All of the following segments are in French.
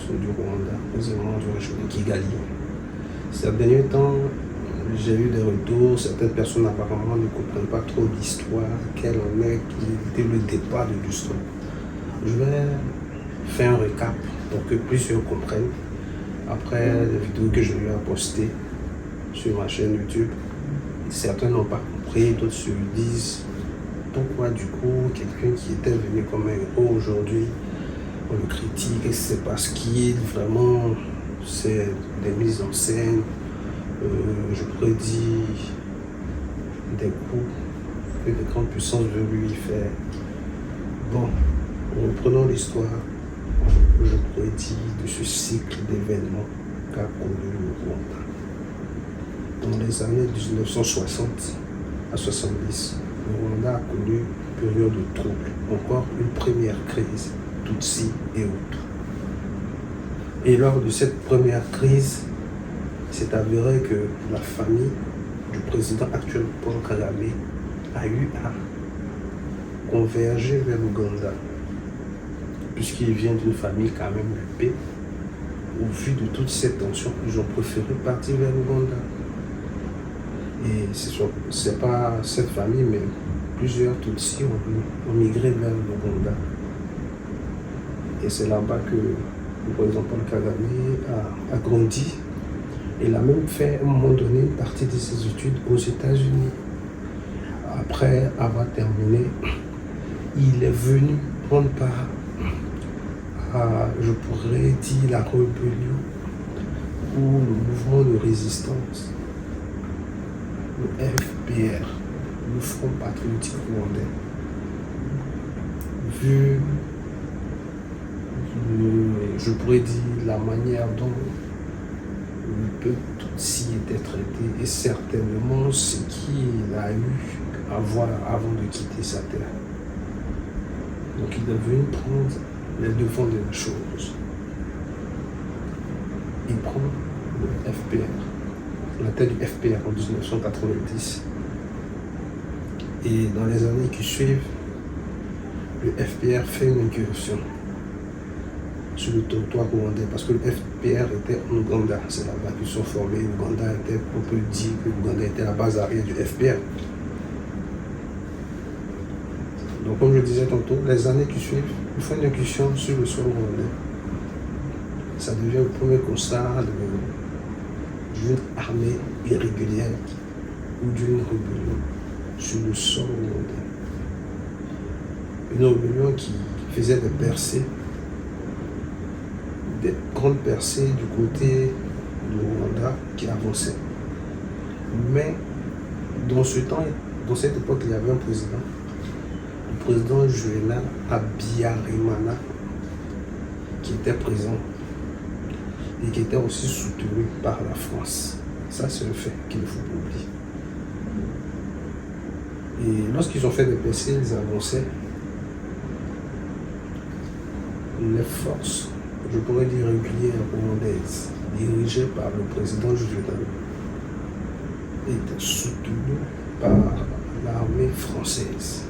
centre du Rwanda, précisément du région de Kigali. Ces derniers temps, j'ai eu des retours, certaines personnes apparemment ne comprennent pas trop l'histoire, quel en est, quel était le départ de l'histoire. Je vais faire un récap pour que plusieurs comprennent. Après les vidéos que je lui ai postées sur ma chaîne YouTube, certains n'ont pas compris, d'autres se disent pourquoi du coup quelqu'un qui était venu comme un héros aujourd'hui, on le critique, et c'est parce qu'il vraiment, c'est des mises en scène, je pourrais dire des coups que les grandes puissances veulent lui faire. Bon, reprenons l'histoire, je pourrais dire, de ce cycle d'événements qu'a connu le Rwanda. Dans les années 1960 à 70, le Rwanda a connu une période de trouble, encore une première crise, Tutsi et Hutu. Et lors de cette première crise, c'est avéré que la famille du président actuel Paul Kagame a eu à converger vers l'Ouganda, puisqu'il vient d'une famille quand même huppée. Au vu de toutes ces tensions, ils ont préféré partir vers l'Ouganda. Et ce n'est pas cette famille, mais plusieurs Tutsis ont migré vers l'Ouganda. Et c'est là-bas que le président Paul Kagame a grandi. Il a même fait à un moment donné une partie de ses études aux États-Unis. Après avoir terminé, il est venu prendre part à, je pourrais dire, la rébellion ou le mouvement de résistance, le FPR, le Front Patriotique Rwandais. Vu, je pourrais dire, la manière dont le peuple Tutsi était traité et certainement ce qu'il a eu à voir avant de quitter sa terre. Donc il est venu prendre les devants de la chose. Il prend le FPR, la tête du FPR en 1990. Et dans les années qui suivent, le FPR fait une incursion sur le territoire rwandais, parce que le FPR était en Ouganda, c'est là-bas qu'ils sont formés. L'Ouganda était, on peut dire que l'Ouganda était la base arrière du FPR. Donc comme je disais tantôt, les années qui suivent, ils font une incursion sur le sol rwandais. Ça devient le premier constat d'une armée irrégulière ou d'une rébellion sur le sol rwandais. Une rébellion qui faisait des percées, des grandes percées du côté du Rwanda qui avançait. Mais dans ce temps, dans cette époque, il y avait un président, le président Juvenal Habyarimana, qui était présent et qui était aussi soutenu par la France. Ça, c'est un fait qu'il ne faut pas oublier. Et lorsqu'ils ont fait des percées, ils avançaient. Les forces, je pourrais dire régulières rwandaises, dirigées par le président Juvenal, étaient soutenues par l'armée française,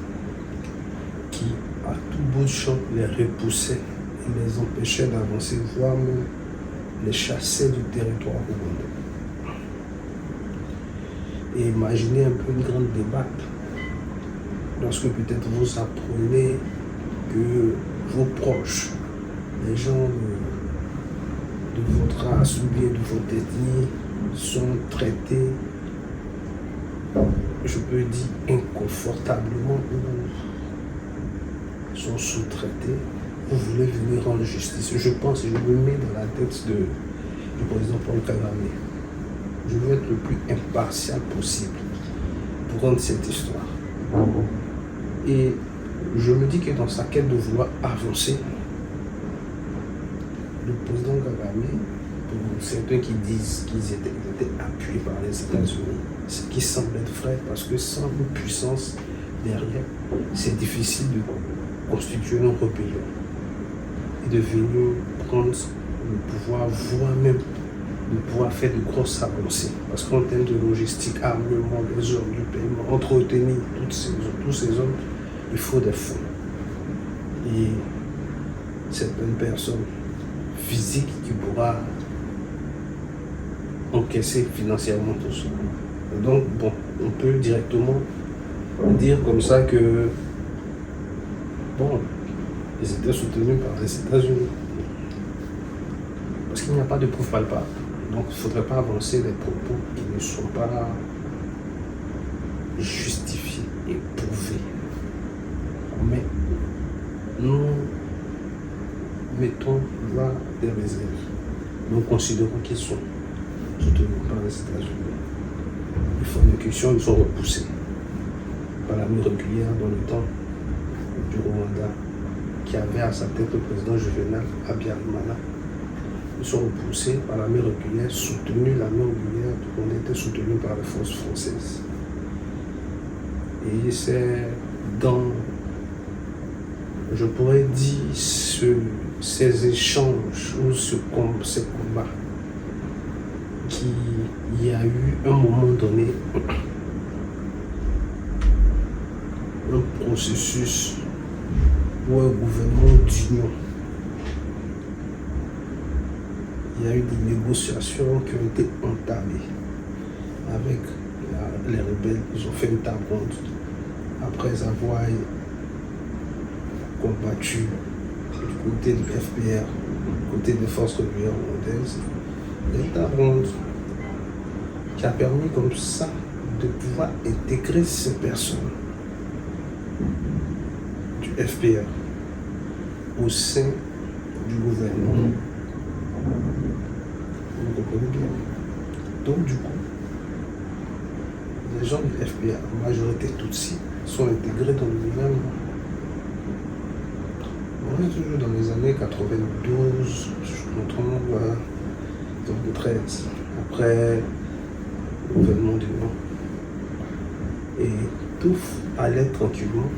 qui, à tout bout de champ, les repoussait et les empêchait d'avancer, voire même les chassait du territoire rwandais. Et imaginez un peu une grande débat lorsque peut-être vous apprenez que vos proches, les gens de votre race ou bien de votre ethnie sont traités, je peux dire, inconfortablement ou sont sous-traités. Vous voulez venir rendre justice. Je pense, je me mets dans la tête du président Paul Kagame. Je veux être le plus impartial possible pour rendre cette histoire. Et je me dis que dans sa quête de vouloir avancer, le président Kagame, pour certains qui disent qu'ils étaient appuyés par les États-Unis, ce qui semble être vrai, parce que sans une puissance derrière, c'est difficile de constituer une rébellion et de venir prendre le pouvoir, voire même de pouvoir faire de grosses avancées. Parce qu'en termes de logistique, armement, les hommes du paiement, entretenir tous ces hommes, il faut des fonds. Et certaines personnes physique qui pourra encaisser financièrement tout ça. Donc, bon, on peut directement dire comme ça que, bon, ils étaient soutenus par les États-Unis. Parce qu'il n'y a pas de preuve palpable. Donc, il ne faudrait pas avancer des propos qui ne sont pas justifiés et prouvés. Mais nous mettons là des réserves. Nous considérons qu'ils sont soutenus par les États-Unis. Les fornications, ils sont repoussés par l'armée régulière dans le temps du Rwanda, qui avait à sa tête le président Juvenal Habyarimana. Ils sont repoussés par l'armée régulière, l'armée régulière du Rwanda était soutenue par les forces françaises. Et c'est dans, je pourrais dire, ces échanges ou ces combats qu'il y a eu un moment donné un processus ou un gouvernement d'union. Il y a eu des négociations qui ont été entamées avec les rebelles. Ils ont fait une table ronde après avoir combattu du côté du FPR, du côté des forces régulières rwandaises. Une table ronde qui a permis comme ça de pouvoir intégrer ces personnes du FPR au sein du gouvernement. Vous comprenez bien. Donc du coup, les gens du FPR, en majorité Tutsi, sont intégrés dans le gouvernement. On est toujours dans les années 92, je me trompe, 2013, après le gouvernement du Nord. Et tout allait tranquillement.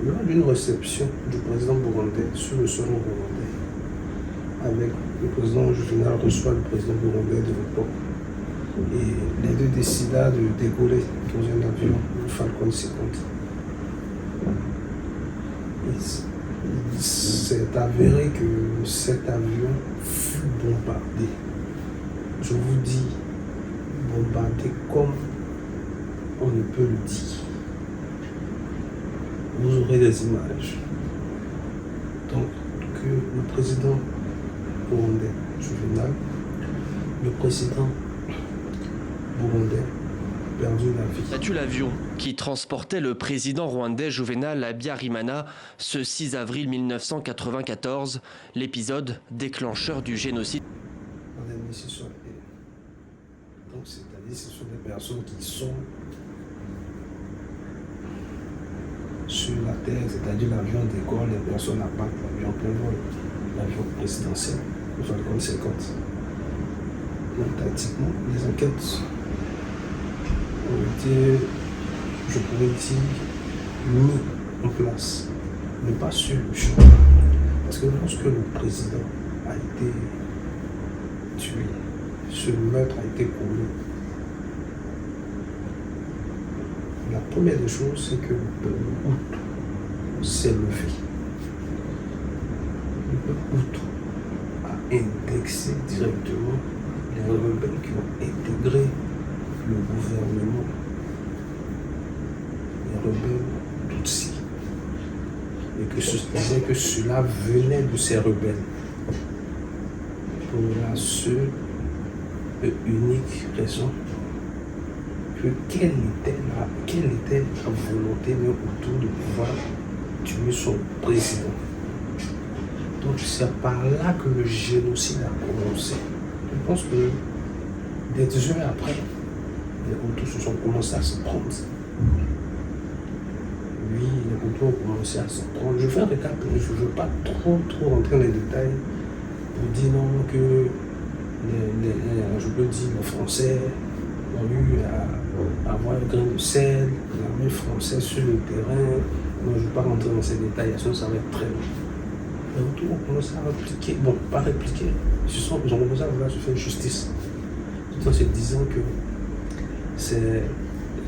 Lors d'une réception du président burundais sur le sol burundais, avec le président Juvenal reçoit le président burundais de l'époque. Et les deux décida de décoller dans un avion, le Falcon 50. Il s'est avéré que cet avion fut bombardé. Je vous dis, bombardé comme on ne peut le dire. Vous aurez des images. Donc, que le président burundais Juvenal, le président burundais perdu la vie. As-tu l'avion qui transportait le président rwandais Juvenal Habyarimana ce 6 avril 1994, l'épisode déclencheur du génocide. Donc, c'est-à-dire ce sont des personnes qui sont sur la terre, c'est-à-dire l'avion décolle, les personnes abattent l'avion plein vol, l'avion présidentiel, le Falcon 50. Donc, tactiquement, les enquêtes ont été, je pourrais dire, mis en place, mais pas sur le champ. Parce que lorsque le président a été tué, ce meurtre a été commis, la première des choses, c'est que le peuple Hutu s'est levé. Le peuple Hutu a indexé directement les rebelles qui ont intégré le gouvernement, les rebelles Tutsi. Et que se disait que cela venait de ces rebelles. Pour la seule et unique raison que quelle était la volonté de Hutu de pouvoir tuer son président. Donc c'est par là que le génocide a commencé. Je pense que des heures après, les Hutus se sont commencés à se prendre. Oui, les Hutus ont commencé à se prendre. Je fais un récap, je ne veux pas trop rentrer dans les détails pour dire non que je peux dire les Français ont eu à avoir un grain de sel, l'armée française sur le terrain. Non, je ne vais pas rentrer dans ces détails, sinon ça va être très long. Les Hutus ont commencé à répliquer, bon, pas répliquer, ils ont commencé à vouloir se faire justice, tout en se disant que c'est les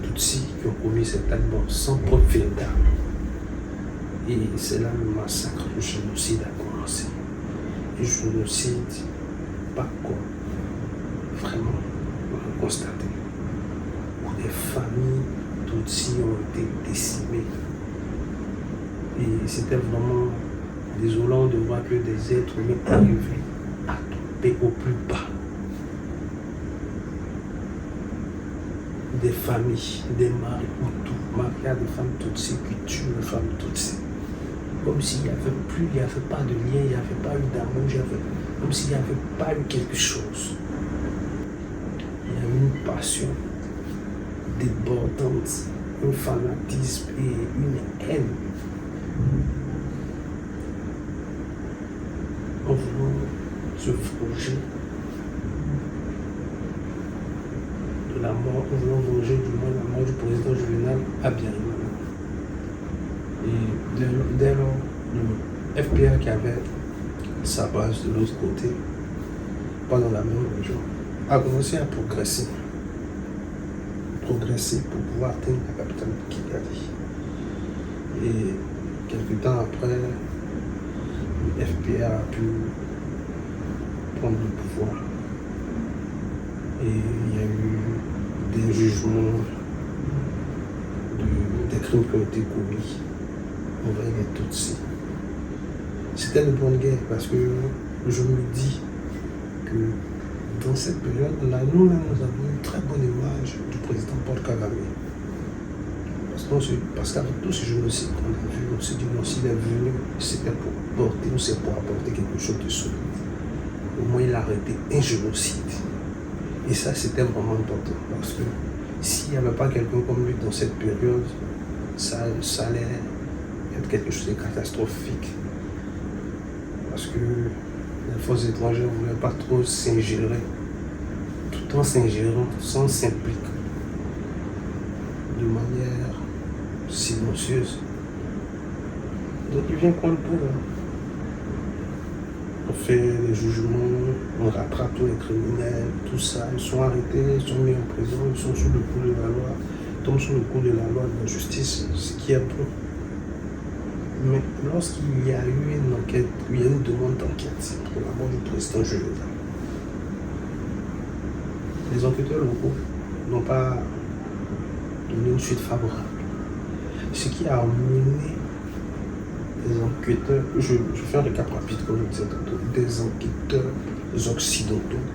Tutsis qui ont commis cet acte sans preuve véritable. Et c'est là le massacre, le génocide a commencé. et génocide, pas quoi, vraiment, on a constaté, où des familles Tutsis ont été décimées. Et c'était vraiment désolant de voir que des êtres humains arrivaient à tomber au plus bas. Des familles, des maris Hutus, mariés à des femmes Tutsis qui tuent les femmes Tutsis. Comme s'il n'y avait pas de lien, il n'y avait pas eu d'amour, comme s'il n'y avait pas eu quelque chose. Il y a eu une passion débordante, un fanatisme et une haine. En voulant se venger de la mort, en voulant venger du moins la mort du président Juvénal à Biarimana. Et dès lors, le FPR qui avait sa base de l'autre côté, pas dans la même région, a commencé à progresser pour pouvoir atteindre la capitale de Kigali. Et quelques temps après, le FPR a pu prendre le pouvoir. Et il y a eu des jugements des crimes qui ont été commis envers les Tutsis. C'était une bonne guerre parce que je me dis que dans cette période-là, nous-mêmes, nous avons une très bonne image du président Paul Kagame. Parce qu'avec tout ce génocide qu'on a vu, on s'est dit, non, s'il est venu, c'était pour porter, ou c'est pour apporter quelque chose de solide. Au moins, il a arrêté un génocide. Et ça, c'était vraiment important. Parce que s'il n'y avait pas quelqu'un comme lui dans cette période, ça allait être quelque chose de catastrophique. Parce que les forces étrangères ne voulaient pas trop s'ingérer, tout en s'ingérant, sans s'impliquer de manière silencieuse. Donc il vient prendre le pouvoir. On fait les jugements, on rattrape tous les criminels, tout ça. Ils sont arrêtés, ils sont mis en prison, ils sont sous le coup de la loi, ils tombent sous le coup de la loi de la justice, ce qui est bon. Mais lorsqu'il y a eu une enquête, il y a une demande d'enquête pour la mort du président Juvénal, les enquêteurs locaux n'ont pas donné une suite favorable. Ce qui a amené des enquêteurs, je fais un récap rapide comme je disais tantôt, des enquêteurs occidentaux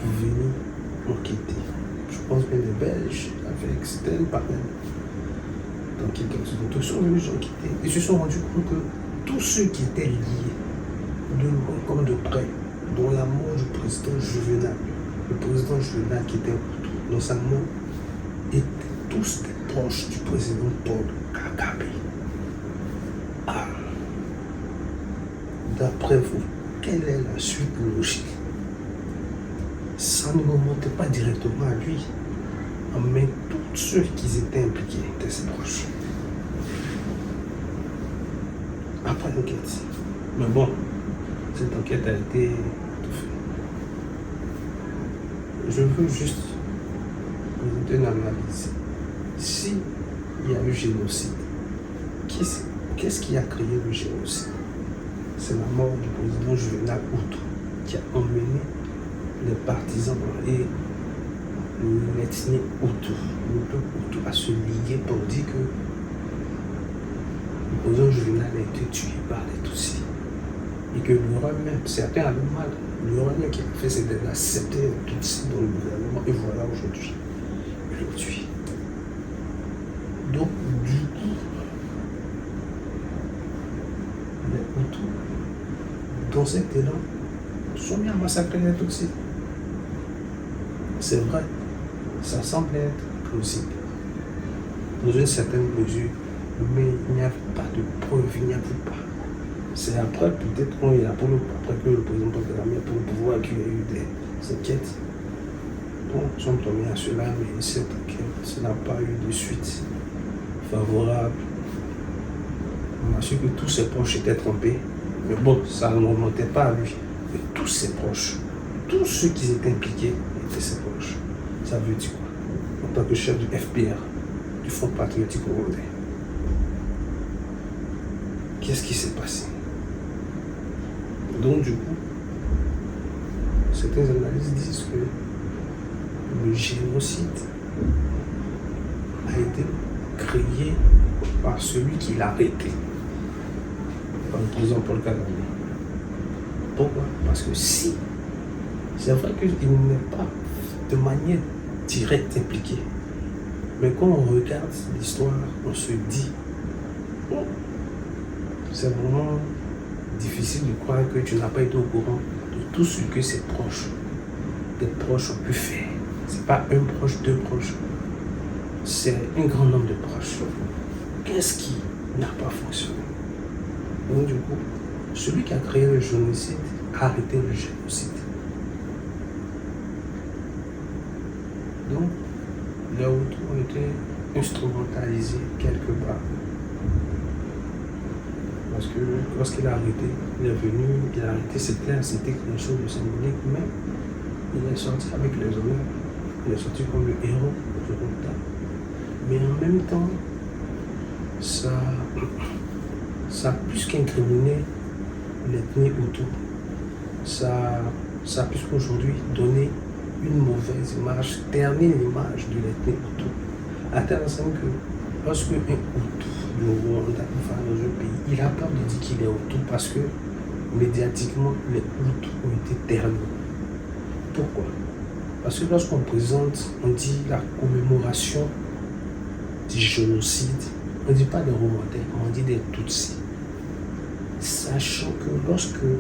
pour venir enquêter. Je pense bien des Belges avec certaines panels d'enquêteurs occidentaux sont venus enquêter et se sont rendus compte que tous ceux qui étaient liés de loin comme de près, dont la mort du président Juvénal, le président Juvénal qui était dans sa mort, étaient tous des proches du président Paul Kagame. Ah, d'après vous, quelle est la suite logique? Ça ne remontait pas directement à lui, mais tous ceux qui étaient impliqués étaient ses proches. Après l'enquête. Mais bon, cette enquête a été étouffée. Je veux juste présenter une analyse. S'il y a eu génocide, qu'est-ce qui a créé le génocide? C'est la mort du président Juvénal Hutu qui a emmené les partisans et l'ethnie Hutu, le peuple Hutu, à se liguer pour dire que le président Juvénal a été tué par les Tutsis. Et que l'Europe même, certains avaient mal. L'Europe même qui a fait, c'est d'accepter les Tutsis dans le gouvernement. Et voilà aujourd'hui, il le tue. Donc, du coup, les Hutus, dans cet élan, sont mis à massacrer les Tutsis. C'est vrai, ça semble être plausible, dans une certaine mesure, mais il n'y avait pas de preuve, il n'y avait pas. C'est après, peut-être, après que le président Kagame, pour le pouvoir, qu'il y a eu des enquêtes. Bon, ils sont tombés à cela, mais cette enquête n'a pas eu de suite favorable. On a su que tous ses proches étaient trompés, mais bon, ça ne remontait pas à lui. Mais tous ses proches, tous ceux qui étaient impliqués étaient ses proches. Ça veut dire quoi? En tant que chef du FPR, du Front Patriotique Rwandais, qu'est-ce qui s'est passé? Donc du coup, certains analystes disent que le génocide a été créé par celui qui l'a arrêté, par le président Paul Kagame. Pourquoi? Parce que si, c'est vrai qu'il n'est pas de manière directe impliqué, mais quand on regarde l'histoire, on se dit, oh, c'est vraiment difficile de croire que tu n'as pas été au courant de tout ce que tes proches ont pu faire. C'est pas un proche, deux proches, c'est un grand nombre de proches. Qu'est-ce qui n'a pas fonctionné? Donc du coup, celui qui a créé le génocide a arrêté le génocide. Donc, les Hutus ont été instrumentalisés quelque part. Parce que lorsqu'il a arrêté, il est venu, il a arrêté, c'était quelque chose de symbolique, mais il est sorti avec les honneurs, il est sorti comme le héros du Rwanda. Mais en même temps, ça a plus qu'incriminé l'ethnie Hutu. Ça a plus qu'aujourd'hui donné une mauvaise image, ternir l'image de l'ethnie Hutu. À tel point que lorsque un Hutu du Rwanda va dans un pays, il a peur de dire qu'il est Hutu parce que médiatiquement, les Hutus ont été ternis. Pourquoi? Parce que lorsqu'on présente, on dit la commémoration du génocide, on ne dit pas des Rwandais, on dit des Tutsis. Sachant que lorsque le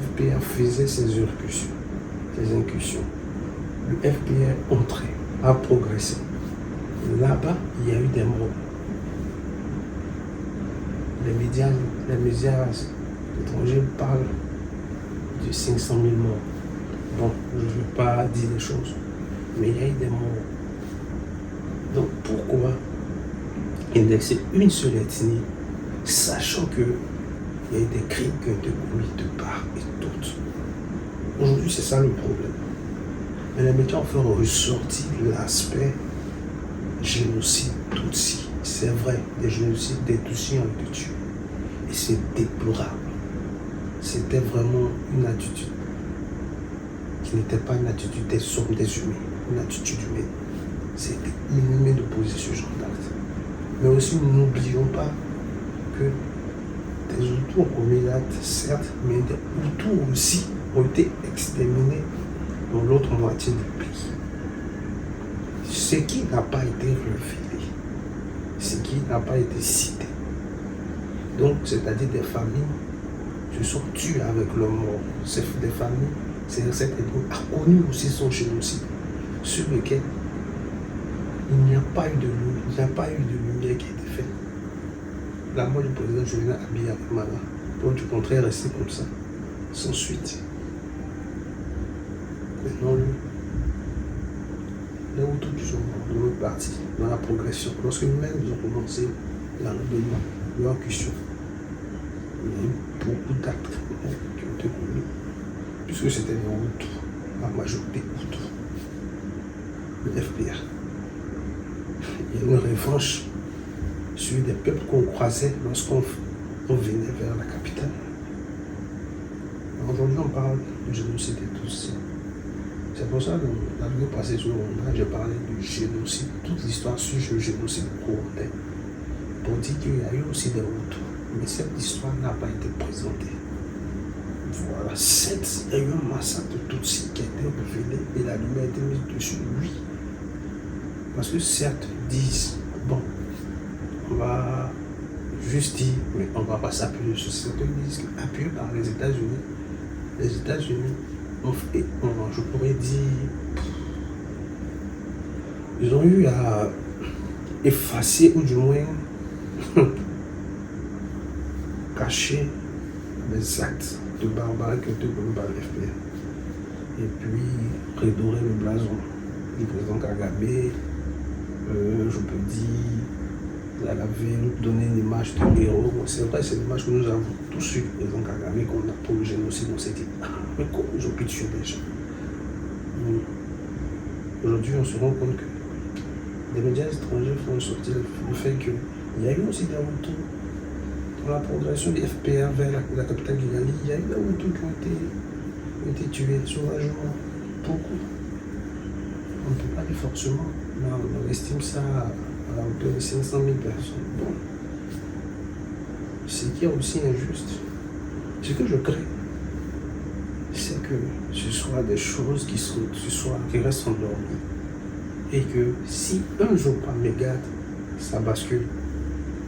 FPR faisait ses incursions, le FPR entrait, a progressé. Là-bas, il y a eu des morts. Les médias étrangers parlent de 500 000 morts. Bon, je ne veux pas dire les choses, mais il y a eu des morts. Donc pourquoi indexer une seule ethnie, sachant qu'il y a eu des crimes qui ont été commis de part et d'autre? Aujourd'hui, c'est ça le problème. Mais les médias ont fait ressortir l'aspect génocide Tutsi. C'est vrai, des génocides, des Tutsis ont été tués. Et c'est déplorable. C'était vraiment une attitude qui n'était pas une attitude des hommes, des humains, une attitude humaine. C'était inhumain de poser ce genre d'acte. Mais aussi, n'oublions pas que des Hutus ont commis l'acte, certes, mais des Hutus aussi ont été exterminés dans l'autre moitié du pays. Ce qui n'a pas été révélé, ce qui n'a pas été cité. Donc, c'est-à-dire des familles se sont tuées avec leurs morts. Des familles, cette ethnie a connu aussi son génocide, sur lequel il n'y a pas eu de lumière qui a été faite. La mort du président Juvenal Habyarimana, pour du contraire rester comme ça, sans suite. Maintenant, les Hutus qui sont morts dans notre parti, dans la progression, lorsque nous-mêmes nous avons commencé la rébellion, l'orcussion, il y a eu beaucoup d'actes qui ont été commis, puisque c'était les Hutus, la majorité Hutus, le FPR. Il y a une revanche sur des peuples qu'on croisait lorsqu'on venait vers la capitale. Aujourd'hui, on parle du génocide et tout ça. C'est pour ça que la vidéo passée sur le Rwanda, j'ai parlé du génocide, toute l'histoire sur le génocide rwandais, pour dire qu'il y a eu aussi des Hutus. Mais cette histoire n'a pas été présentée. Voilà, il y a eu un massacre de Tutsis qui a été révélé et la lumière a été mise dessus, oui. Parce que certes, ils disent, bon, on va juste dire, mais on ne va pas s'appuyer sur certains disent appuyés par les États-Unis ont fait, je pourrais dire, ils ont eu à effacer ou du moins cacher les actes de barbarie qui ont été commis par le FPR. Et puis redorer le blason du président Kagame. Je peux dire, elle avait nous donné une image de héros. C'est vrai, c'est l'image que nous avons tous eu du président Kagame, qu'on a pour le génocide. On s'est dit, mais comment ils ont pu tuer des gens? Aujourd'hui, on se rend compte que les médias étrangers font sortir le fait qu'il y a eu aussi des Hutus Dans la progression des FPR vers la capitale Kigali, il y a eu des Hutus qui ont été tués sauvagement. Beaucoup. On ne peut pas dire forcément, mais on estime ça à la hauteur de 500 000 personnes. Bon. Ce qui est aussi injuste, ce que je crains, c'est que ce soit des choses qui restent endormies. Et que si un jour par mégarde, ça bascule,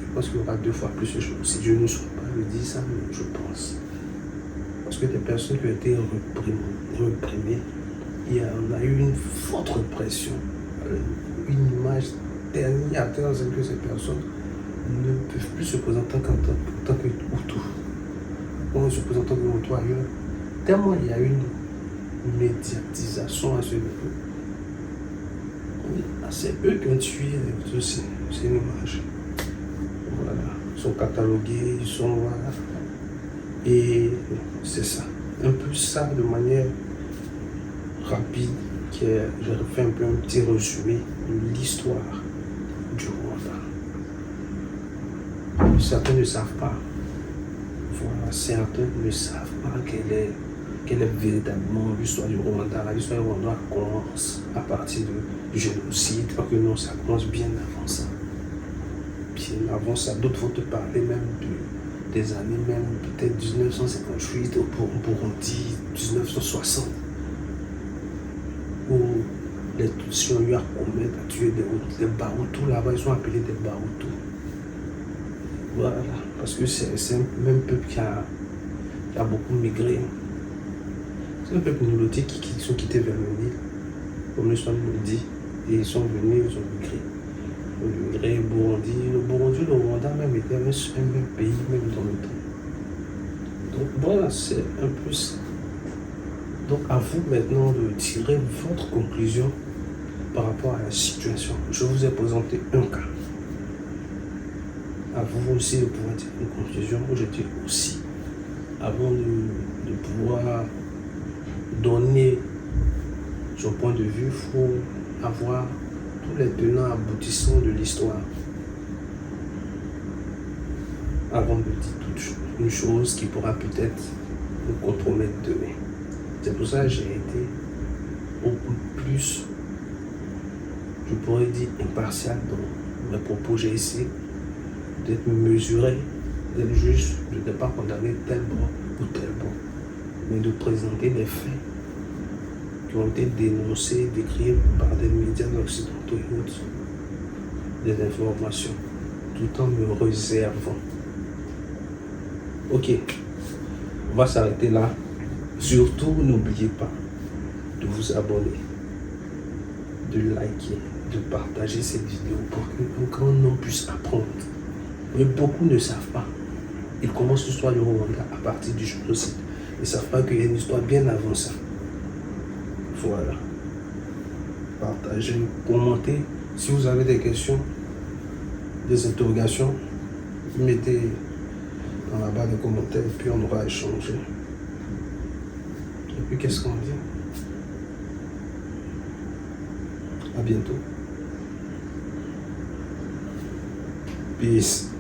je pense qu'il y aura 2 fois plus de choses. Si Dieu ne soit pas, je dis ça, mais je pense. Parce que des personnes qui ont été réprimées, on a eu une forte répression, une image terniateur, c'est que ces personnes ne peuvent plus se présenter en tant que Hutu. On se présente en tant que Hutu ailleurs. Tellement il y a une médiatisation à ce niveau. C'est eux qui ont tué les Hutus, c'est une image. Voilà. Ils sont catalogués, ils sont voilà. Et c'est ça. Un peu ça de manière rapide, j'ai fait un peu un petit résumé de l'histoire du Rwanda. Certains ne savent pas. Voilà, certains ne savent pas quelle est véritablement l'histoire du Rwanda. L'histoire du Rwanda commence à partir du génocide, parce que non, ça commence bien avant ça. Bien avant ça, d'autres vont te parler même des années, même peut-être 1958 au Burundi, 1960. Où les Tutsis ont eu à commettre, à tuer des Bahutus. Là-bas, ils sont appelés des Bahutus. Voilà, parce que c'est un même peuple qui a beaucoup migré. C'est un peuple néolithique qui sont quittés vers le Nil, comme l'histoire nous le dit, et ils sont venus, ils ont migré. Ils ont migré au Burundi. Le Burundi, le Rwanda même était un même pays, même dans le temps. Donc voilà, c'est un peu ça. Donc à vous maintenant de tirer votre conclusion par rapport à la situation. Je vous ai présenté un cas. À vous aussi de pouvoir tirer une conclusion. Je dis aussi, avant de pouvoir donner son point de vue, il faut avoir tous les tenants aboutissants de l'histoire. Avant de dire une chose qui pourra peut-être nous compromettre demain. C'est pour ça que j'ai été beaucoup plus, je pourrais dire, impartial dans mes propos. J'ai essayé d'être mesuré, d'être juste, de ne pas condamner tel bon ou tel bon, mais de présenter des faits qui ont été dénoncés, décrits par des médias occidentaux et autres, des informations, tout en me réservant. Ok, on va s'arrêter là. Surtout, n'oubliez pas de vous abonner, de liker, de partager cette vidéo pour qu'un grand nombre puisse apprendre. Mais beaucoup ne savent pas. Ils commencent l'histoire du Rwanda à partir du génocide. Ils ne savent pas qu'il y a une histoire bien avant ça. Voilà. Partagez, commentez. Si vous avez des questions, des interrogations, mettez dans la barre de commentaires et puis on aura échangé. Et puis qu'est-ce qu'on dit? À bientôt. Peace.